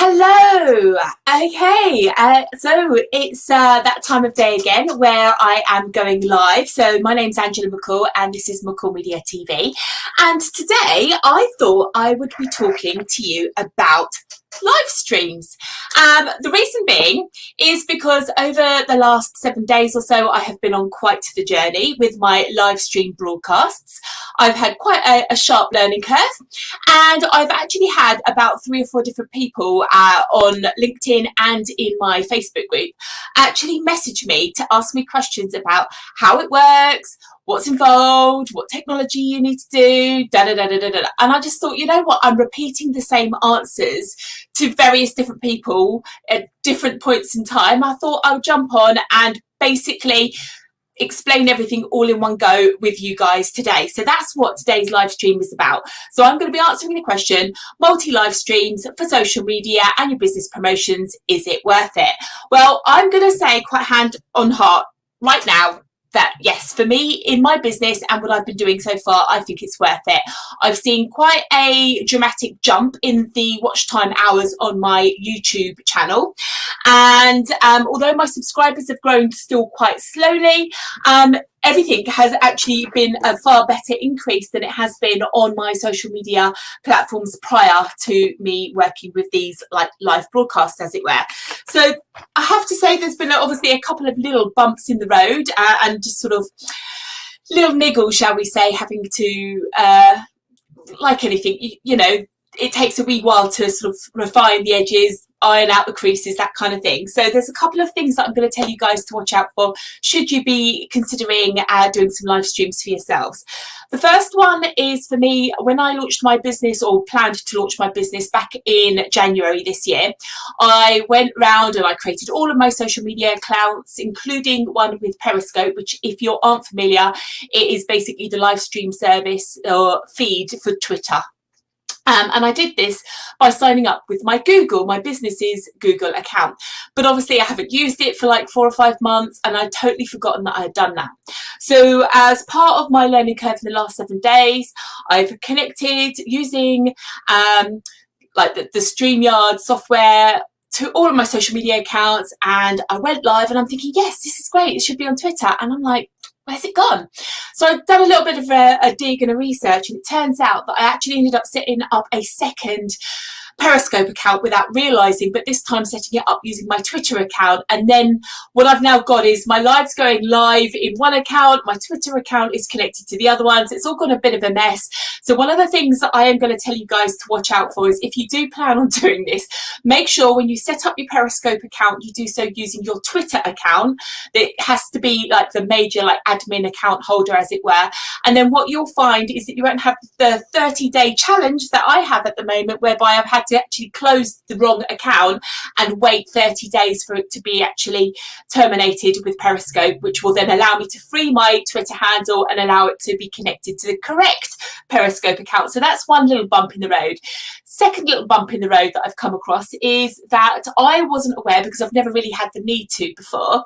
Hello. Okay, so it's that time of day again where I am going live. So my name's Angela McCall and this is McCall Media TV. And today I thought I would be talking to you about live streams. The reason being is because over the last 7 days or so I have been on quite the journey with my live stream broadcasts. I've had quite a sharp learning curve, and I've actually had about 3 or 4 different people on LinkedIn and in my Facebook group actually message me to ask me questions about how it works, what's involved, what technology you need to do, da da da da da da. And I just thought, you know what, I'm repeating the same answers to various different people at different points in time. I thought I would jump on and basically explain everything all in one go with you guys today. So that's what today's live stream is about. So I'm going to be answering the question, multi-live streams for social media and your business promotions, is it worth it? Well, I'm going to say quite hand on heart right now that yes, for me in my business and what I've been doing so far, I think it's worth it. I've seen quite a dramatic jump in the watch time hours on my YouTube channel, and although my subscribers have grown still quite slowly, everything has actually been a far better increase than it has been on my social media platforms prior to me working with these like live broadcasts, as it were. So I have to say there's been obviously a couple of little bumps in the road and just sort of little niggles, shall we say, having to, like anything, you know, it takes a wee while to sort of refine the edges, iron out the creases, that kind of thing. So there's a couple of things that I'm going to tell you guys to watch out for should you be considering doing some live streams for yourselves. The first one is, for me, when I launched my business, or planned to launch my business back in January this year, I went round and I created all of my social media accounts, including one with Periscope, which, if you aren't familiar, it is basically the live stream service or feed for Twitter. And I did this by signing up with my business's Google account. But obviously I haven't used it for like 4 or 5 months, and I'd totally forgotten that I had done that. So as part of my learning curve in the last 7 days, I've connected using like the StreamYard software to all of my social media accounts, and I went live and I'm thinking, yes, this is great, it should be on Twitter. And I'm like, where's it gone? So I've done a little bit of a dig and a research, and it turns out that I actually ended up setting up a second Periscope account without realizing, but this time setting it up using my Twitter account. And then what I've now got is my lives going live in one account, my Twitter account is connected to the other ones. It's all got a bit of a mess. So one of the things that I am going to tell you guys to watch out for is, if you do plan on doing this, make sure when you set up your Periscope account, you do so using your Twitter account. It has to be like the major like admin account holder, as it were. And then what you'll find is that you won't have the 30-day challenge that I have at the moment, whereby I've had to actually close the wrong account and wait 30 days for it to be actually terminated with Periscope, which will then allow me to free my Twitter handle and allow it to be connected to the correct Periscope account. So that's one little bump in the road. Second little bump in the road that I've come across is that I wasn't aware, because I've never really had the need to before,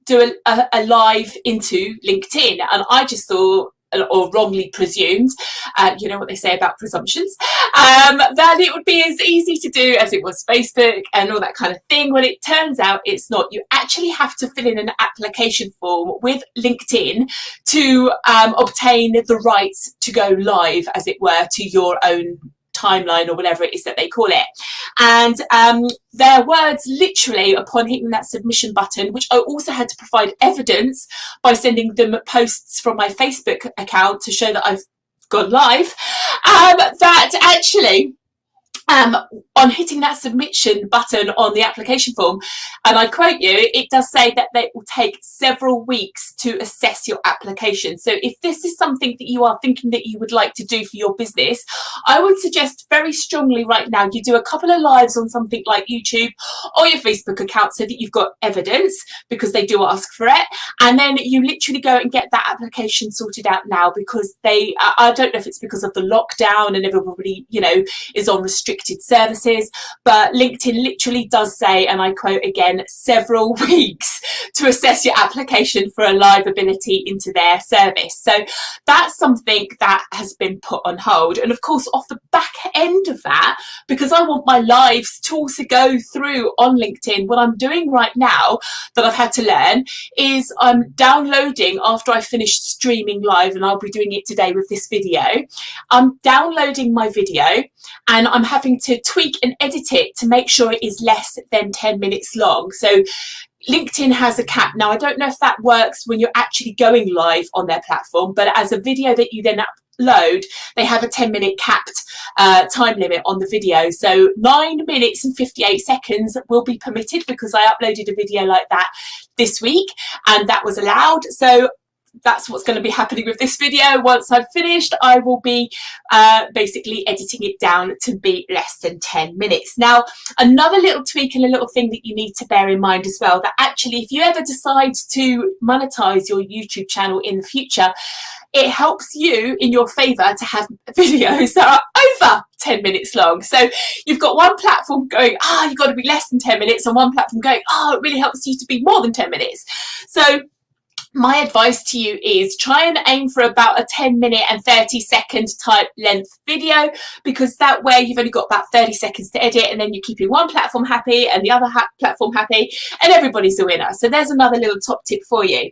do a live into LinkedIn, and I just thought, or wrongly presumed, you know what they say about presumptions, that it would be as easy to do as it was Facebook and all that kind of thing. Well, it turns out it's not. You actually have to fill in an application form with LinkedIn to obtain the rights to go live, as it were, to your own timeline, or whatever it is that they call it. And their words literally upon hitting that submission button, which I also had to provide evidence by sending them posts from my Facebook account to show that I've gone live, that actually on hitting that submission button on the application form, and I quote you, it does say that it will take several weeks to assess your application. So if this is something that you are thinking that you would like to do for your business, I would suggest very strongly right now you do a couple of lives on something like YouTube or your Facebook account, so that you've got evidence, because they do ask for it. And then you literally go and get that application sorted out now, because they, I don't know if it's because of the lockdown and everybody, you know, is on restrictions restricted services, but LinkedIn literally does say, and I quote again, several weeks to assess your application for a live ability into their service. So that's something that has been put on hold. And of course, off the back end of that, because I want my lives to also go through on LinkedIn, what I'm doing right now that I've had to learn is I'm downloading, after I finish streaming live, and I'll be doing it today with this video, I'm downloading my video and I'm having to tweak and edit it to make sure it is less than 10 minutes long. So LinkedIn has a cap. Now, I don't know if that works when you're actually going live on their platform, but as a video that you then upload, they have a 10-minute capped time limit on the video. So 9 minutes and 58 seconds will be permitted, because I uploaded a video like that this week and that was allowed. So that's what's going to be happening with this video. Once I've finished, I will be basically editing it down to be less than 10 minutes. Now, another little tweak and a little thing that you need to bear in mind as well, that actually if you ever decide to monetize your YouTube channel in the future, it helps you in your favor to have videos that are over 10 minutes long. So you've got one platform going, you've got to be less than 10 minutes, and one platform going, it really helps you to be more than 10 minutes. So my advice to you is try and aim for about a 10-minute and 30-second type length video, because that way you've only got about 30 seconds to edit, and then you're keeping one platform happy and the other platform happy, and everybody's a winner. So there's another little top tip for you.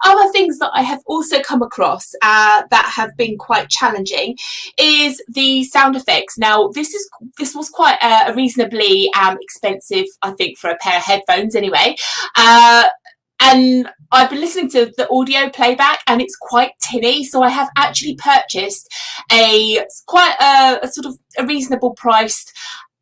Other things that I have also come across that have been quite challenging is the sound effects. Now, this was quite a reasonably expensive, I think, for a pair of headphones anyway. And I've been listening to the audio playback and it's quite tinny, so I have actually purchased a sort of a reasonable priced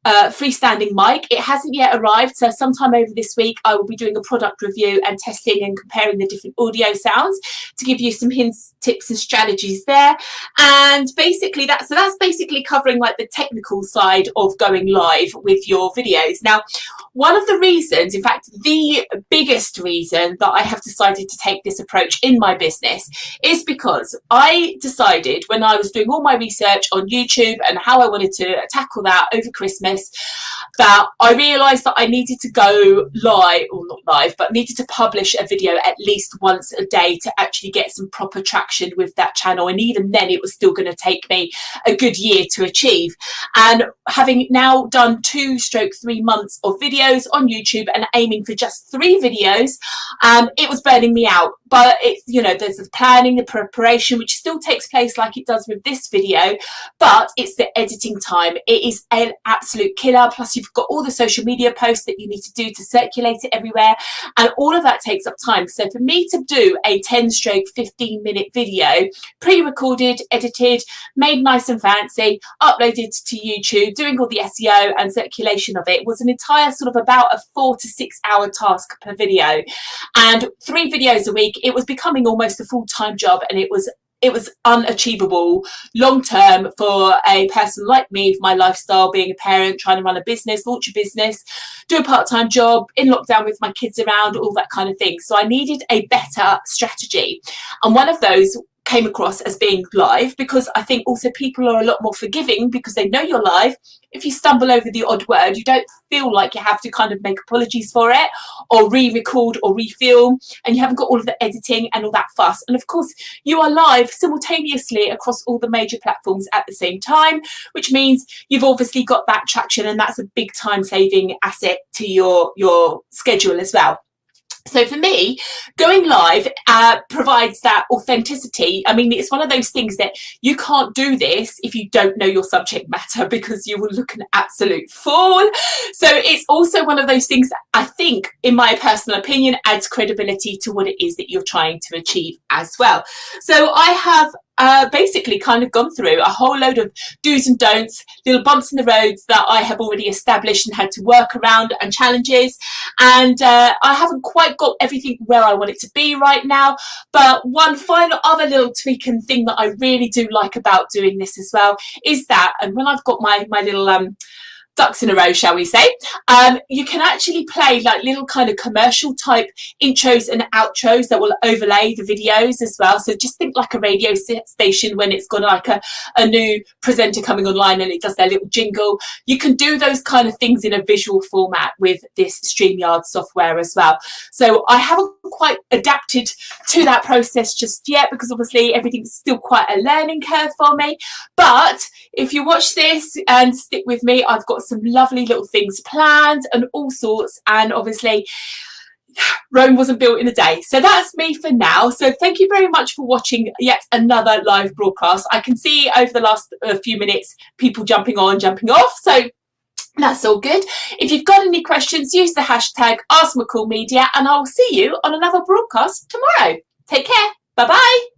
freestanding mic. It hasn't yet arrived, so sometime over this week I will be doing a product review and testing and comparing the different audio sounds to give you some hints, tips and strategies there. And basically that's basically covering like the technical side of going live with your videos. Now, one of the reasons, in fact the biggest reason that I have decided to take this approach in my business, is because I decided when I was doing all my research on YouTube and how I wanted to tackle that over Christmas, that I realised that I needed to go live, or not live, but needed to publish a video at least once a day to actually get some proper traction with that channel. And even then it was still going to take me a good year to achieve. And having now done 2-3 months of videos on YouTube and aiming for just 3 videos, it was burning me out. But it's, you know, there's the planning, the preparation, which still takes place like it does with this video, but it's the editing time. It is an absolute killer. Plus you've got all the social media posts that you need to do to circulate it everywhere, and all of that takes up time. So for me to do a 10-15-minute video, pre-recorded, edited, made nice and fancy, uploaded to YouTube, doing all the SEO and circulation of it, was an entire sort of about a 4 to 6 hour task per video. And 3 videos a week, it was becoming almost a full-time job, and it was unachievable long term for a person like me, with my lifestyle, being a parent, trying to run a business, launch a business, do a part-time job, in lockdown with my kids around, all that kind of thing. So I needed a better strategy, and one of those came across as being live, because I think also people are a lot more forgiving because they know you're live. If you stumble over the odd word, you don't feel like you have to kind of make apologies for it, or re-record or re-film, and you haven't got all of the editing and all that fuss. And of course you are live simultaneously across all the major platforms at the same time, which means you've obviously got that traction, and that's a big time saving asset to your schedule as well. So for me, going live provides that authenticity. I mean, it's one of those things that you can't do this if you don't know your subject matter, because you will look an absolute fool. So it's also one of those things that I think, in my personal opinion, adds credibility to what it is that you're trying to achieve as well. So I have basically kind of gone through a whole load of do's and don'ts, little bumps in the roads that I have already established and had to work around, and challenges. And I haven't quite got everything where I want it to be right now, but one final other little tweak and thing that I really do like about doing this as well is that, and when I've got my little ducks in a row, shall we say. You can actually play like little kind of commercial type intros and outros that will overlay the videos as well. So just think like a radio station when it's got like a new presenter coming online and it does their little jingle. You can do those kind of things in a visual format with this StreamYard software as well. So I haven't quite adapted to that process just yet because obviously everything's still quite a learning curve for me. But if you watch this and stick with me, I've got some lovely little things planned and all sorts, and obviously Rome wasn't built in a day. So that's me for now. So thank you very much for watching yet another live broadcast. I can see over the last few minutes people jumping on, jumping off, so that's all good. If you've got any questions, use the hashtag AskMcCallMedia and I'll see you on another broadcast tomorrow. Take care. Bye bye.